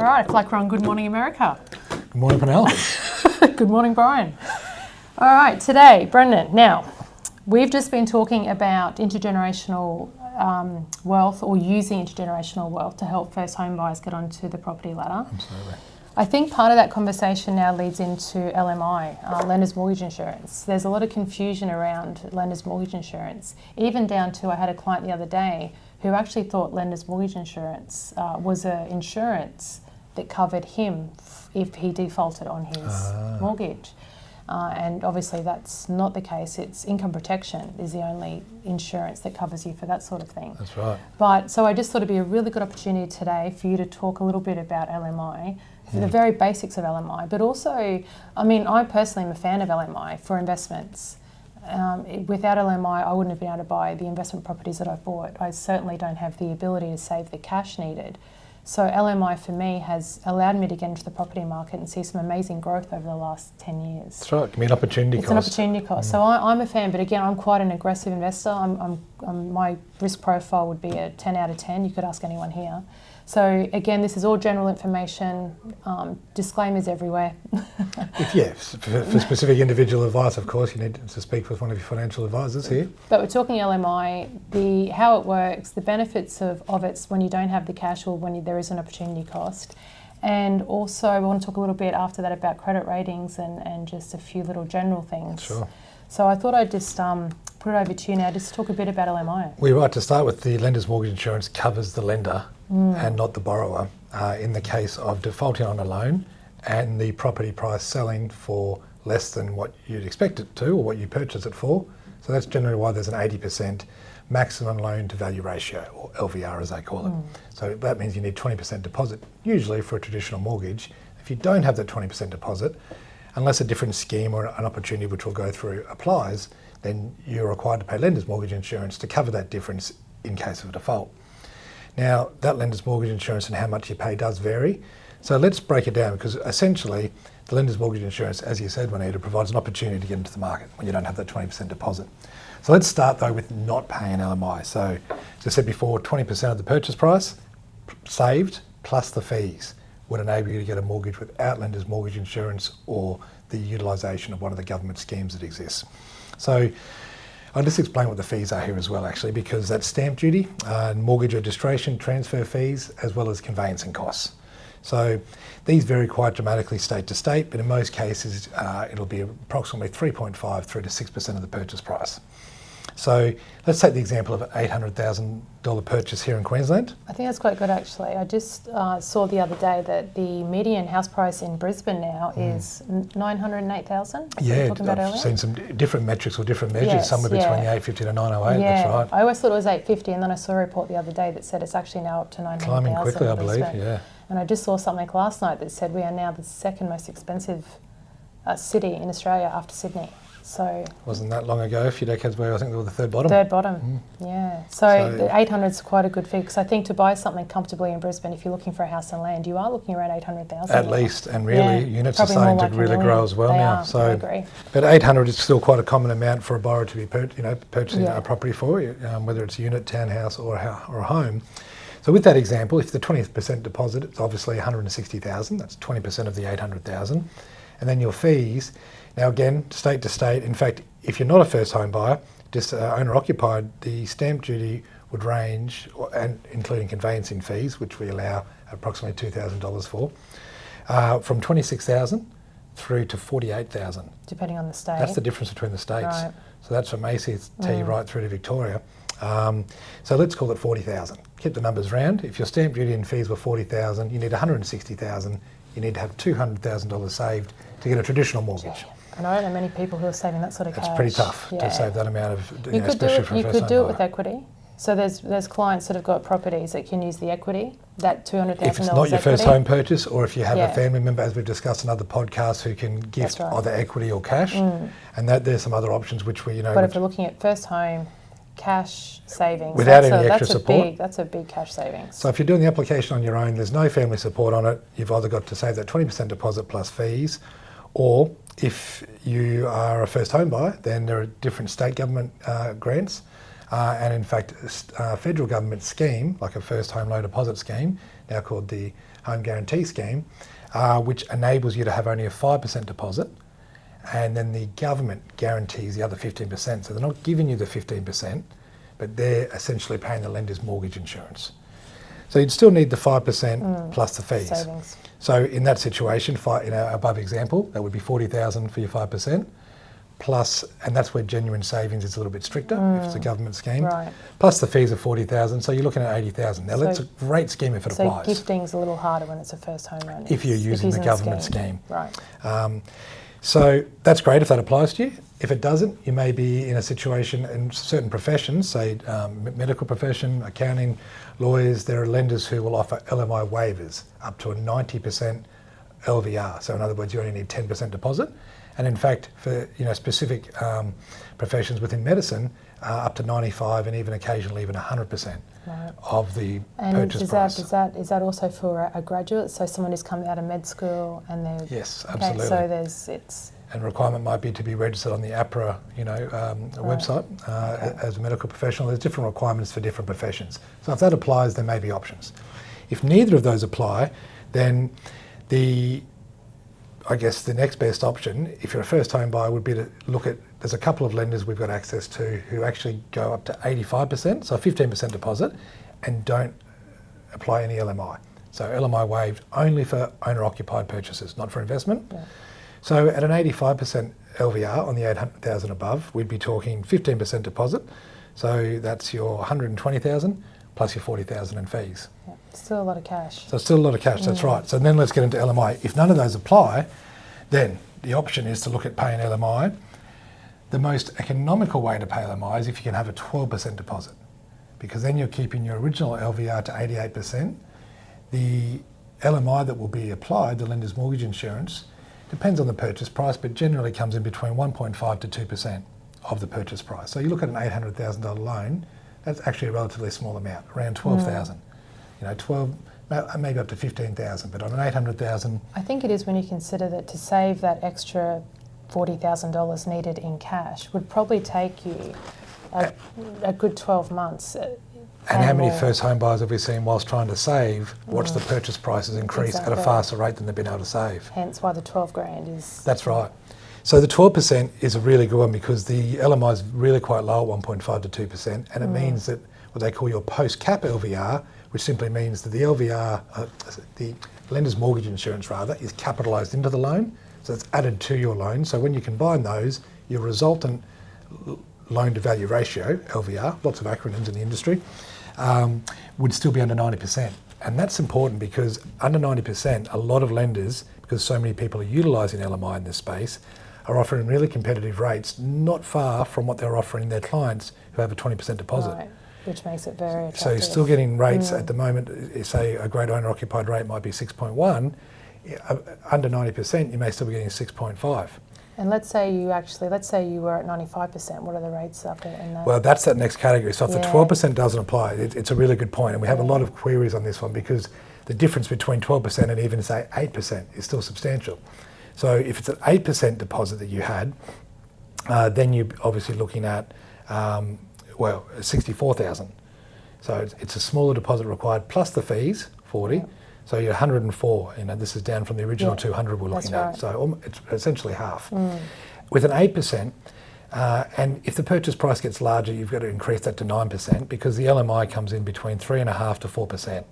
All right, it's like we're on Good Morning America. Good morning, Penelope. Good morning, Brian. All right, today, Brendan, now, we've just been talking about intergenerational wealth, or using intergenerational wealth to help first home buyers get onto the property ladder. Absolutely. I think part of that conversation now leads into LMI, lender's mortgage insurance. There's a lot of confusion around lender's mortgage insurance, even down to, I had a client the other day who actually thought lender's mortgage insurance was an insurance that covered him if he defaulted on his mortgage. And obviously that's not the case. It's income protection is the only insurance that covers you for that sort of thing. That's right. But so I just thought it'd be a really good opportunity today for you to talk a little bit about LMI, the very basics of LMI, but also, I mean, I personally am a fan of LMI for investments. Without LMI, I wouldn't have been able to buy the investment properties that I've bought. I certainly don't have the ability to save the cash needed. So LMI for me has allowed me to get into the property market and see some amazing growth over the last 10 years. That's right. Give me an opportunity cost. It's an opportunity cost. So I'm a fan, but again, I'm quite an aggressive investor. My risk profile would be a 10 out of 10. You could ask anyone here. So again, this is all general information, disclaimers everywhere. For specific individual advice, of course, you need to speak with one of your financial advisors here. But we're talking LMI, how it works, the benefits of it when you don't have the cash or when there is an opportunity cost. And also I want to talk a little bit after that about credit ratings and just a few little general things. Sure. So I thought I'd just put it over to you now, just to talk a bit about LMI. We're right to start with. The lender's mortgage insurance covers the lender and not the borrower in the case of defaulting on a loan and the property price selling for less than what you'd expect it to or what you purchase it for. So that's generally why there's an 80% maximum loan to value ratio, or LVR as they call it. So that means you need 20% deposit, usually for a traditional mortgage. If you don't have that 20% deposit, unless a different scheme or an opportunity which we'll go through applies, then you're required to pay lender's mortgage insurance to cover that difference in case of a default. Now, that lender's mortgage insurance and how much you pay does vary. So let's break it down, because essentially the lender's mortgage insurance, as you said, Juanita, provides an opportunity to get into the market when you don't have that 20% deposit. So let's start though with not paying LMI. So as I said before, 20% of the purchase price saved plus the fees would enable you to get a mortgage without lender's mortgage insurance or the utilisation of one of the government schemes that exists. So I'll just explain what the fees are here as well, actually, because that's stamp duty, mortgage registration, transfer fees, as well as conveyancing costs. So these vary quite dramatically state to state, but in most cases it'll be approximately 3.5 through to 6% of the purchase price. So let's take the example of an $800,000 purchase here in Queensland. I think that's quite good, actually. I just saw the other day that the median house price in Brisbane now is $908,000. Yeah, I've seen some different metrics or different measures, Yes, somewhere between the 850 to 908, yeah. that's right. I always thought it was 850, and then I saw a report the other day that said it's actually now up to 900,000. Climbing quickly, I believe, yeah. And I just saw something last night that said we are now the second most expensive city in Australia after Sydney. So wasn't that long ago, a few decades ago, I think they were the third bottom. Third bottom, yeah. So the 800 is quite a good figure, because I think to buy something comfortably in Brisbane, if you're looking for a house and land, you are looking around 800,000. At least, and really units are starting to really grow as well they now. Are, so, I agree. But 800 is still quite a common amount for a borrower to be purchasing a property for, whether it's a unit, townhouse, or a home. So with that example, if the 20% deposit, it's obviously 160,000. That's 20% of the 800,000, and then your fees. Now again, state to state. In fact, if you're not a first home buyer, just owner occupied, the stamp duty would range, and including conveyancing fees, which we allow approximately $2,000 for, from 26,000 through to 48,000. Depending on the state. That's the difference between the states. Right. So that's from ACT right through to Victoria. So let's call it 40,000. Keep the numbers round. If your stamp duty and fees were 40,000, you need 160,000. You need to have $200,000 saved to get a traditional mortgage. And I don't know many people who are saving that sort of cash. It's pretty tough to save that amount of, you could do it, for a you first could do home it with buyer. equity. So there's clients that have got properties that can use the equity, that $200,000 if it's not your first home purchase, or if you have a family member, as we've discussed in other podcasts, who can gift either equity or cash, and that there's some other options which we, But if we're looking at first home, cash savings. Without any extra support. That's a big cash savings. So if you're doing the application on your own, there's no family support on it. You've either got to save that 20% deposit plus fees, or if you are a first home buyer, then there are different state government grants, and in fact a federal government scheme, like a first home loan deposit scheme, now called the home guarantee scheme, which enables you to have only a 5% deposit, and then the government guarantees the other 15%. So they're not giving you the 15%, but they're essentially paying the lender's mortgage insurance. So you'd still need the 5% plus the fees. Savings. So in that situation, in our above example, that would be 40,000 for your 5%, plus, and that's where genuine savings is a little bit stricter if it's a government scheme. Right. Plus the fees of 40,000, so you're looking at 80,000. Now that's a great scheme if it applies. So gifting's a little harder when it's a first home loan. If you're using the government scheme. Right. So that's great if that applies to you. If it doesn't, you may be in a situation in certain professions, say medical profession, accounting, lawyers, there are lenders who will offer LMI waivers up to a 90% LVR. So in other words, you only need 10% deposit. And in fact, for specific professions within medicine, up to 95 and even occasionally even 100% of the purchase price. Is that also for a graduate? So someone who's come out of med school and they're... Yes, absolutely. So And requirement might be to be registered on the APRA, website as a medical professional. There's different requirements for different professions. So if that applies, there may be options. If neither of those apply, then I guess the next best option, if you're a first home buyer, would be to look at, there's a couple of lenders we've got access to who actually go up to 85%, so 15% deposit, and don't apply any LMI. So LMI waived only for owner-occupied purchases, not for investment. Yeah. So at an 85% LVR on the 800,000 above, we'd be talking 15% deposit. So that's your 120,000 plus your 40,000 in fees. Yeah. Still a lot of cash. So still a lot of cash, that's right. So then let's get into LMI. If none of those apply, then the option is to look at paying LMI. The most economical way to pay LMI is if you can have a 12% deposit, because then you're keeping your original LVR to 88%. The LMI that will be applied, the lender's mortgage insurance, depends on the purchase price, but generally comes in between 1.5 to 2% of the purchase price. So you look at an $800,000 loan, that's actually a relatively small amount, around 12,000. 12, maybe up to 15,000, but on an 800,000. I think it is when you consider that to save that extra $40,000 needed in cash would probably take you a good 12 months. And how many first home buyers have we seen whilst trying to save, watch the purchase prices increase at a faster rate than they've been able to save? Hence why the 12 grand is... That's right. So the 12% is a really good one because the LMI is really quite low at 1.5 to 2%, and it means that what they call your post-cap LVR, which simply means that the LVR, the lender's mortgage insurance rather, is capitalised into the loan, so it's added to your loan. So when you combine those, your resultant loan to value ratio, LVR, lots of acronyms in the industry, would still be under 90%. And that's important because under 90%, a lot of lenders, because so many people are utilising LMI in this space, are offering really competitive rates, not far from what they're offering their clients who have a 20% deposit. Right, which makes it very attractive. So you're still getting rates at the moment, say a great owner-occupied rate might be 6.1, under 90% you may still be getting 6.5. And let's say you were at 95%, what are the rates after in that? Well, that's that next category. So if the 12% doesn't apply, it's a really good point, and we have a lot of queries on this one because the difference between 12% and even say 8% is still substantial. So if it's an 8% deposit that you had, then you're obviously looking at, 64,000. So it's a smaller deposit required plus the fees, 40. Yeah. So you're 104. This is down from the original 200 we're looking at. So it's essentially half. With an 8%, and if the purchase price gets larger, you've got to increase that to 9% because the LMI comes in between 3.5% to 4%.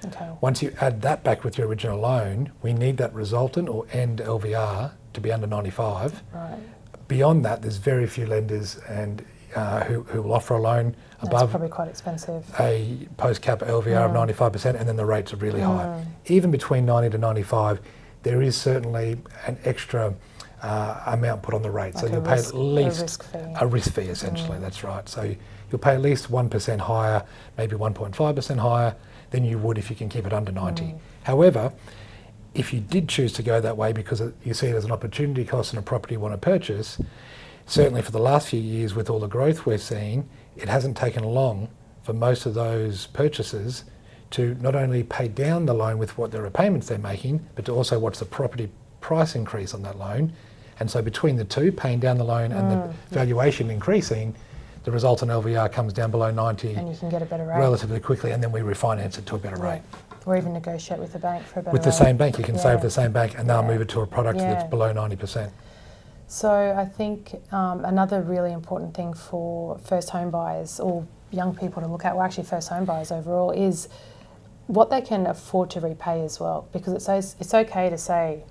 Okay. Once you add that back with your original loan, we need that resultant or end LVR to be under 95. Right. Beyond that, there's very few lenders and who will offer a loan above. That's probably quite expensive. A post-cap LVR of 95%, and then the rates are really high. Even between 90 to 95, there is certainly an extra amount put on the rate. So you'll pay at least a risk fee, essentially. That's right. So you'll pay at least 1% higher, maybe 1.5% higher than you would if you can keep it under 90. However, if you did choose to go that way because you see it as an opportunity cost in a property you want to purchase, certainly for the last few years with all the growth we're seeing, it hasn't taken long for most of those purchasers to not only pay down the loan with what the repayments they're making, but to also watch the property price increase on that loan. And so between the two, paying down the loan and the valuation increasing, the resultant LVR comes down below 90 and you can get a better rate relatively quickly, and then we refinance it to a better rate. Or even negotiate with the bank for a better With the rate. same bank, you can save Yeah. the same bank and they'll Yeah. move it to a product Yeah. that's below 90%. So I think another really important thing for first home buyers or young people to look at, well actually first home buyers overall, is what they can afford to repay as well. Because it's okay to say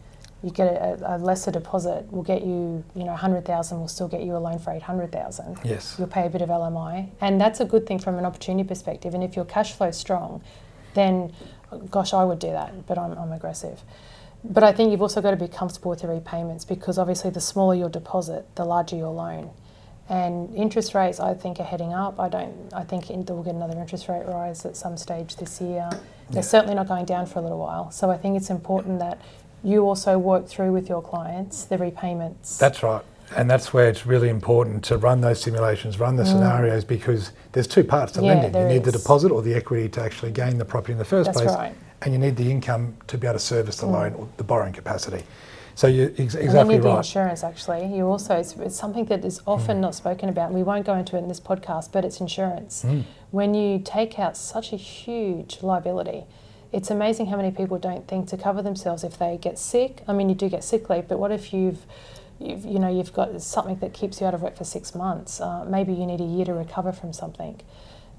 you get a lesser deposit will get you, 100,000 will still get you a loan for 800,000. Yes. You'll pay a bit of LMI, and that's a good thing from an opportunity perspective. And if your cash flow is strong, then gosh, I would do that, but I'm aggressive. But I think you've also got to be comfortable with the repayments, because obviously the smaller your deposit, the larger your loan. And interest rates, I think, are heading up. I think we'll get another interest rate rise at some stage this year. They're certainly not going down for a little while. So I think it's important that you also work through with your clients the repayments. That's right. And that's where it's really important to run those simulations, run the scenarios, because there's two parts to lending. You need the deposit or the equity to actually gain the property in the first place. Right. And you need the income to be able to service the loan or the borrowing capacity. So you're exactly and then you need right. the insurance, actually. You also, it's something that is often not spoken about. We won't go into it in this podcast, but it's insurance. When you take out such a huge liability, it's amazing how many people don't think to cover themselves if they get sick. I mean, you do get sick leave, but what if you've got something that keeps you out of work for 6 months? Maybe you need a year to recover from something.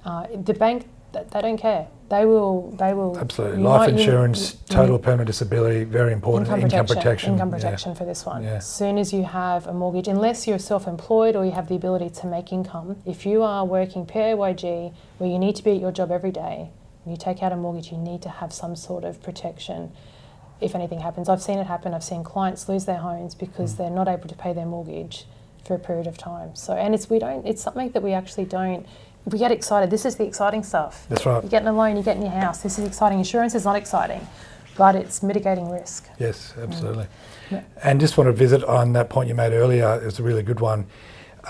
The bank, they don't care. They will. Absolutely. Life insurance, total permanent disability, very important. Income protection for this one. Yeah. As soon as you have a mortgage, unless you're self-employed or you have the ability to make income, if you are working PAYG, where you need to be at your job every day, and you take out a mortgage, you need to have some sort of protection if anything happens. I've seen it happen. I've seen clients lose their homes because they're not able to pay their mortgage for a period of time. So, and it's something that we actually don't. We get excited. This is the exciting stuff. That's right. You're getting a loan, you're getting your house. This is exciting. Insurance is not exciting, but it's mitigating risk. Yes, absolutely. And just want to visit on that point you made earlier. It's a really good one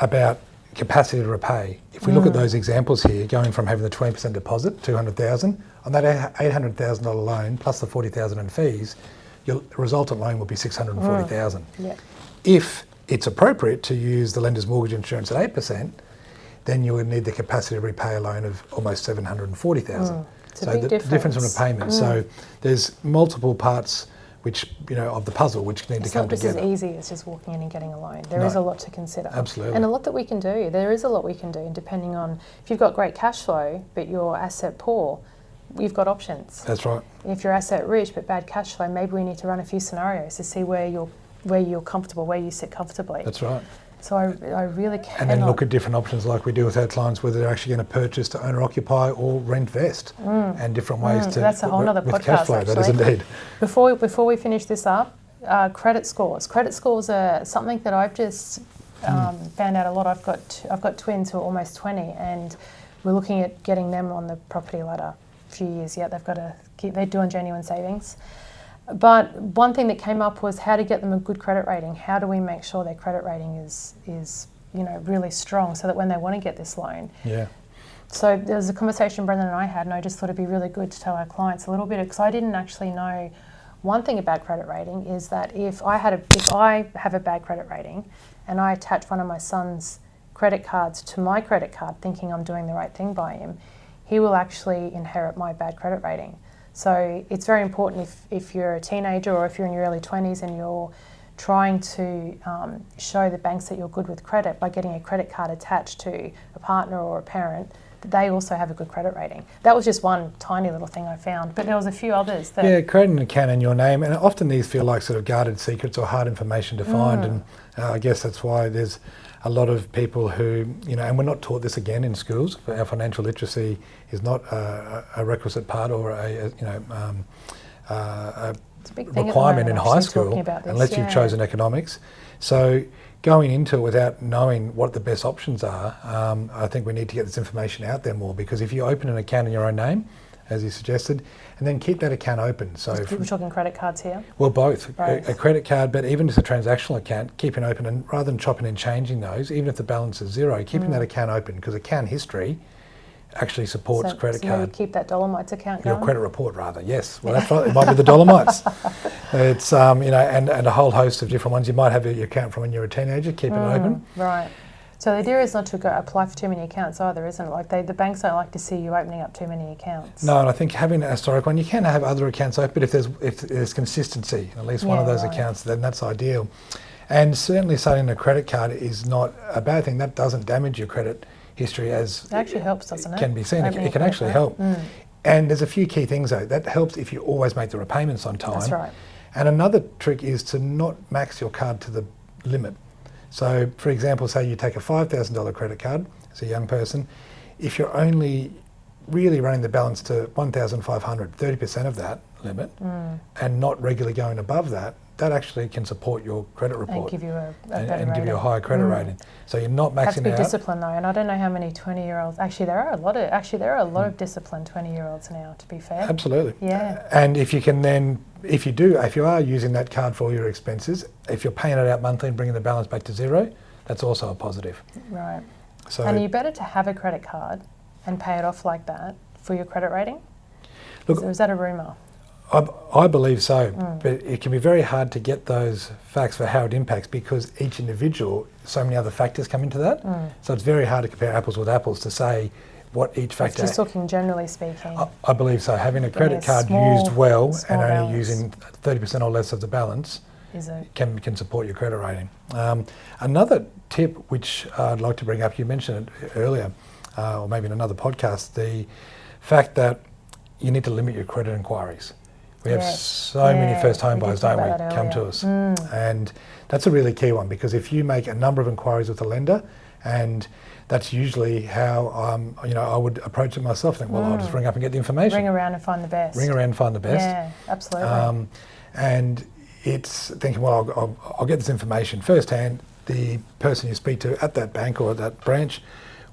about capacity to repay. If we look at those examples here, going from having the 20% deposit, 200,000, on that $800,000 loan plus the 40,000 in fees, your resultant loan will be 640,000. Yeah. If it's appropriate to use the lender's mortgage insurance at 8%, then you would need the capacity to repay a loan of almost 740,000. It's so a big difference in repayment. So there's multiple parts which of the puzzle which need to come together. It's not just as easy as just walking in and getting a loan. There is a lot to consider. Absolutely. And a lot that we can do. There is a lot we can do, and depending on if you've got great cash flow but you're asset poor, we've got options. That's right. If you're asset rich but bad cash flow, maybe we need to run a few scenarios to see where you're comfortable, where you sit comfortably. That's right. So I really cannot. And then look at different options like we do with our clients, whether they're actually going to purchase to owner occupy or rent vest, and different ways to. That's a whole other with podcast. Cash flow, actually. that is indeed. Before we finish this up, credit scores. Credit scores are something that I've just found out a lot. I've got twins who are almost 20, and we're looking at getting them on the property ladder. A few years yet. They've got to keep. They're doing genuine savings. But one thing that came up was how to get them a good credit rating. How do we make sure their credit rating is really strong, so that when they want to get this loan. Yeah. So there was a conversation Brendan and I had, and I just thought it'd be really good to tell our clients a little bit, because I didn't actually know. One thing about credit rating is that if I have a bad credit rating, and I attach one of my son's credit cards to my credit card, thinking I'm doing the right thing by him, he will actually inherit my bad credit rating. So it's very important if you're a teenager or if you're in your early 20s and you're trying to show the banks that you're good with credit by getting a credit card attached to a partner or a parent, that they also have a good credit rating. That was just one tiny little thing I found, but there was a few others. Create an account in your name, and often these feel like sort of guarded secrets or hard information to find, and I guess that's why there's a lot of people who, and we're not taught this again in schools. Our financial literacy is not a requisite part or a requirement in high school unless you've chosen economics. So going into it without knowing what the best options are, I think we need to get this information out there more, because if you open an account in your own name, as you suggested, and then keep that account open. So we're talking credit cards here? Well, both. A credit card, but even just a transactional account, keeping open, and rather than chopping and changing those, even if the balance is zero, keeping that account open, because account history actually supports credit card. Maybe keep that Dolomites account going? Your credit report, rather, yes. Well, that's right. It might be the Dolomites. It's, and a whole host of different ones. You might have your account from when you're a teenager, keep it open. Right. So the idea is not to go apply for too many accounts either, isn't it? Like the banks don't like to see you opening up too many accounts. No, and I think having a historic one, you can have other accounts open, but if there's consistency, at least one of those accounts, then that's ideal. And certainly starting a credit card is not a bad thing. That doesn't damage your credit history as it actually helps, doesn't it? Can be seen. It can actually help. And there's a few key things though. That helps if you always make the repayments on time. That's right. And another trick is to not max your card to the limit. So for example, say you take a $5,000 credit card as a young person, if you're only really running the balance to 1,500, 30% of that limit, and not regularly going above that, that actually can support your credit report and give you a better and rating. give you a higher credit rating. So you're not maxing Has to be out. disciplined though, and I don't know how many 20-year-olds. Actually, there are a lot of disciplined 20-year-olds now. To be fair. Absolutely. Yeah. And if you can then, if you are using that card for all your expenses, if you're paying it out monthly and bringing the balance back to zero, that's also a positive. Right. So. And are you better to have a credit card and pay it off like that for your credit rating? Look, Or is that a rumour? I believe so, but it can be very hard to get those facts for how it impacts because each individual, so many other factors come into that. So it's very hard to compare apples with apples to say what each factor. Just talking generally speaking. I believe so. Having a credit card used well and only using 30% or less of the balance can support your credit rating. Another tip which I'd like to bring up, you mentioned it earlier, or maybe in another podcast, the fact that you need to limit your credit inquiries. We have so many first home buyers, don't we, come to us. And that's a really key one because if you make a number of inquiries with a lender, and that's usually how I would approach it myself. Think, well, I'll just ring up and get the information. Ring around and find the best. Ring around and find the best. Yeah, absolutely. And it's thinking, well, I'll get this information firsthand. The person you speak to at that bank or at that branch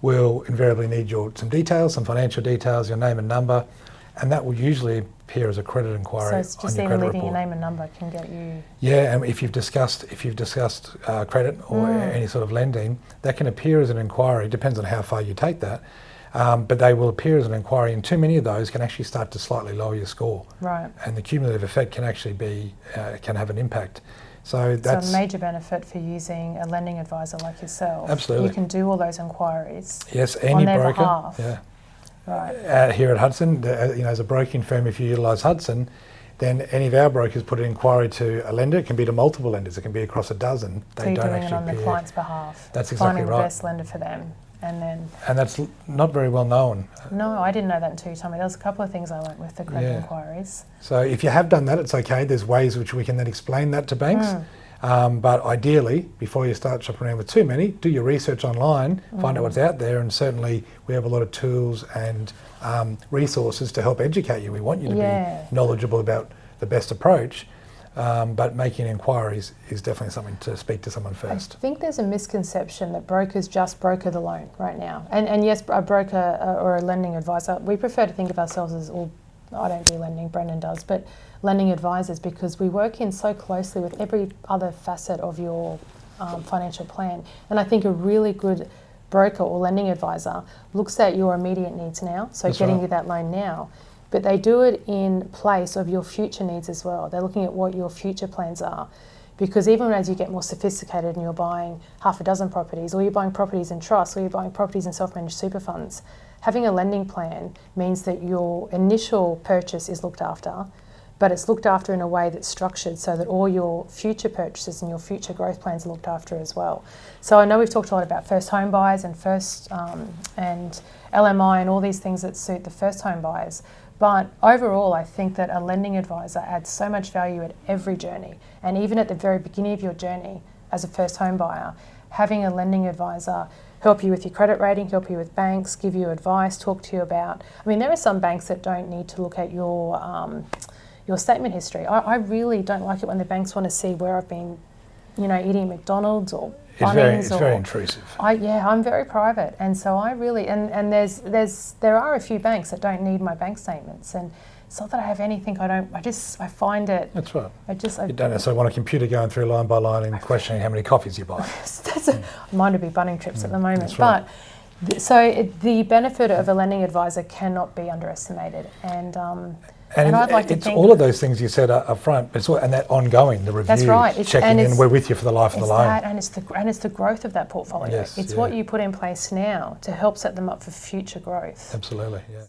will invariably need some details, some financial details, your name and number, and that will usually appear as a credit inquiry. So it's just on your even credit leaving report. your name and number can get you. Yeah, and if you've discussed credit or any sort of lending, that can appear as an inquiry. Depends on how far you take that, but they will appear as an inquiry, and too many of those can actually start to slightly lower your score. Right. And the cumulative effect can actually can have an impact. So that's a major benefit for using a lending advisor like yourself. Absolutely. You can do all those inquiries. Yes, any on their broker. behalf. Yeah. Right. Here at Hudson, as a broking firm, if you utilise Hudson, then any of our brokers put an inquiry to a lender. It can be to multiple lenders. It can be across a dozen. So you're doing it on the client's behalf. That's exactly right. Finding the best lender for them. And that's not very well known. No, I didn't know that until you told me. There was a couple of things I learnt with the credit inquiries. So if you have done that, it's okay. There's ways which we can then explain that to banks. But ideally, before you start shopping around with too many, do your research online, find out what's out there, and certainly we have a lot of tools and resources to help educate you. We want you to be knowledgeable about the best approach, but making inquiries is definitely something to speak to someone first. I think there's a misconception that brokers just broker the loan right now. And yes, a broker or a lending advisor, we prefer to think of ourselves as I don't do lending, Brendan does, but lending advisors, because we work in so closely with every other facet of your financial plan. And I think a really good broker or lending advisor looks at your immediate needs now, so That's getting right. you that loan now, but they do it in place of your future needs as well. They're looking at what your future plans are. Because even as you get more sophisticated and you're buying half a dozen properties, or you're buying properties in trusts, or you're buying properties in self-managed super funds, having a lending plan means that your initial purchase is looked after, but it's looked after in a way that's structured so that all your future purchases and your future growth plans are looked after as well. So I know we've talked a lot about first home buyers and and LMI and all these things that suit the first home buyers. But overall, I think that a lending advisor adds so much value at every journey. And even at the very beginning of your journey as a first home buyer, having a lending advisor help you with your credit rating, help you with banks, give you advice, talk to you about... I mean, there are some banks that don't need to look at your statement history. I really don't like it when the banks want to see where I've been, eating at McDonald's or Bunnings. It's very intrusive. I'm very private, and so I really and there are a few banks that don't need my bank statements, and it's not that I have anything. I find it. That's right. I You don't necessarily want a computer going through line by line and questioning how many coffees you buy. Mine would be Bunnings trips at the moment, That's right. but The benefit of a lending advisor cannot be underestimated, and I'd like to it's think all of those things you said up front, and that ongoing, the review, that's right. checking in, we're with you for the life of the loan. And it's the growth of that portfolio. Yes, it's what you put in place now to help set them up for future growth. Absolutely, yeah.